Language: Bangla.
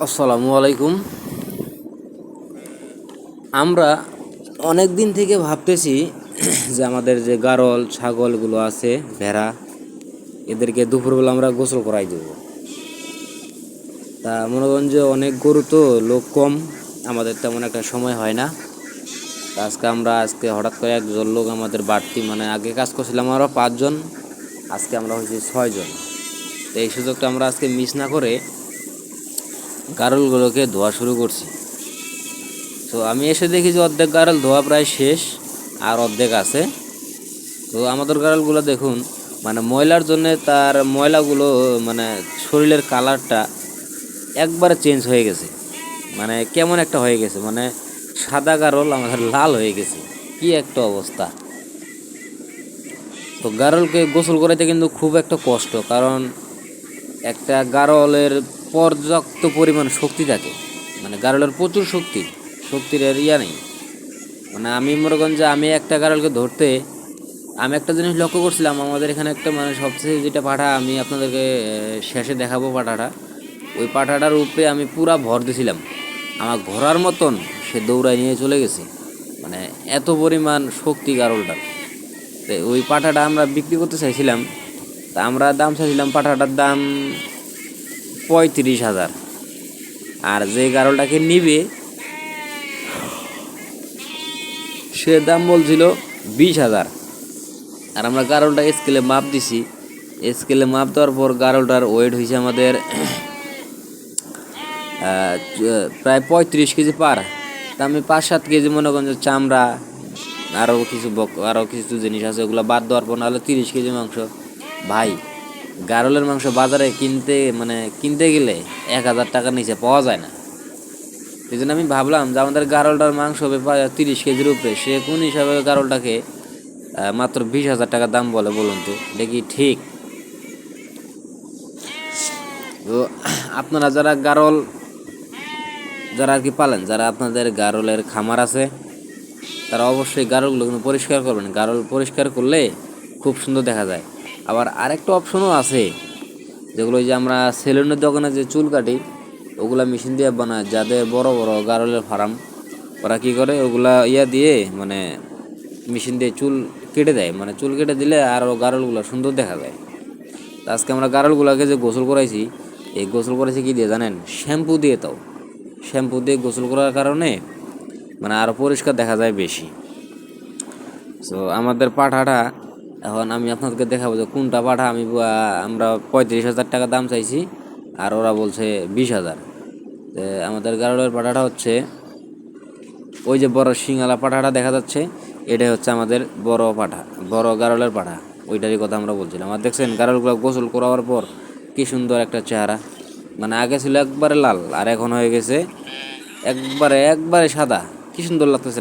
আসসালামু আলাইকুম। আমরা অনেক দিন থেকে ভাবতেছি যে আমাদের যে গারল ছাগলগুলো আছে, ভেড়া, এদেরকে দুপুরবেলা আমরা গোসল করাই দেব। তা মনে করেন যে অনেক গরু তো, লোক কম, আমাদের তেমন একটা সময় হয় না। তা আজকে হঠাৎ করে একজন লোক আমাদের বাড়তি, মানে আগে কাজ করছিলাম আমরা 5 জন, আজকে আমরা হয়েছি 6 জন। তো এই সুযোগটা আমরা আজকে মিস না করে গারলগুলোকে ধোয়া শুরু করছি। তো আমি এসে দেখি যে অর্ধেক গারল ধোয়া প্রায় শেষ, আর অর্ধেক আছে। তো আমাদের গারলগুলো দেখুন, মানে ময়লার জন্য তার ময়লাগুলো, মানে শরীরের কালারটা একবারে চেঞ্জ হয়ে গেছে, মানে কেমন একটা হয়ে গেছে, মানে সাদা গারল আমাদের লাল হয়ে গেছে। কি একটা অবস্থা! তো গারলকে গোসল করাইতে কিন্তু খুব একটা কষ্ট, কারণ একটা গারলের পর্যাপ্ত পরিমাণ শক্তি থাকে, মানে গারলের প্রচুর শক্তির এর নেই। মানে আমি মনে করেন যে আমি একটা গারলকে ধরতে, আমি একটা জিনিস লক্ষ্য করছিলাম, আমাদের এখানে একটা, মানে সবচেয়ে যেটা পাঠা আমি আপনাদেরকে শেষে দেখাবো পাঠাটা, ওই পাঠাটার উপরে আমি পুরা ভর দিছিলাম, আমার ঘোরার মতন সে দৌড়ায় নিয়ে চলে গেছে, মানে এত পরিমাণ শক্তি গারলটার। তো ওই পাঠাটা আমরা বিক্রি করতে চাইছিলাম, তা আমরা দাম চাইছিলাম, পাঠাটার দাম 35,000, আর যে গারলটাকে নিবে সে দাম বলছিল 20,000। আর আমরা গারলটা স্কেলে মাপ দিছি, স্কেলে মাপ দেওয়ার পর গারলটার ওয়েট হয়েছে আমাদের প্রায় 35 কেজি পার। তা আমি 5-7 কেজি মনে করেন যে চামড়া, আরও কিছু জিনিস আছে, ওগুলো বাদ দেওয়ার পর নাহলে 30 কেজি মাংস। ভাই, গারলের মাংস বাজারে কিনতে গেলে 1,000 টাকার নিচে পাওয়া যায় না। এই জন্য আমি ভাবলাম যে আমাদের গারলটার মাংস হবে 30 কেজির উপরে, সে কোন হিসাবে গারলটাকে মাত্র 20,000 টাকা দাম বলে, বলুন তো দেখি ঠিক? তো আপনারা যারা আর কি পালেন, যারা আপনাদের গারলের খামার আছে, তারা অবশ্যই গারলগুলো কিন্তু পরিষ্কার করবেন। গারল পরিষ্কার করলে খুব সুন্দর দেখা যায়। আবার আরেকটা অপশনও আছে, যেগুলো যে আমরা সেলুনের দোকানে যে চুল কাটি, ওগুলা মেশিন দিয়ে বানায়। যাদের বড় বড় গারলের ফার্ম, ওরা কী করে, ওগুলা দিয়ে মানে মেশিন দিয়ে চুল কেটে দেয়, মানে চুল কেটে দিলে আরও গারলগুলো সুন্দর দেখা যায়। আজকে আমরা গারলগুলোকে যে গোসল করাইছি, এই গোসল করেছি কী দিয়ে জানেন? শ্যাম্পু দিয়ে। তাও শ্যাম্পু দিয়ে গোসল করার কারণে মানে আরও পরিষ্কার দেখা যায় বেশি। সো আমাদের পাঠাটা এখন আমি আপনাদেরকে দেখাবো যে কোনটা পাঠা। আমরা 35,000 টাকা দাম চাইছি, আর ওরা বলছে 20,000। আমাদের গারলের পাঠাটা হচ্ছে ওই যে বড় শিঙালা পাঠাটা দেখা যাচ্ছে, এটাই হচ্ছে আমাদের বড় গারলের পাঠা। ওইটারই কথা আমরা বলছিলাম। আর দেখছেন গারলগুলো গোসল করার পর কি সুন্দর একটা চেহারা, মানে আগে ছিল একবারে লাল, আর এখন হয়ে গেছে একবারে সাদা। কি সুন্দর লাগতেছে।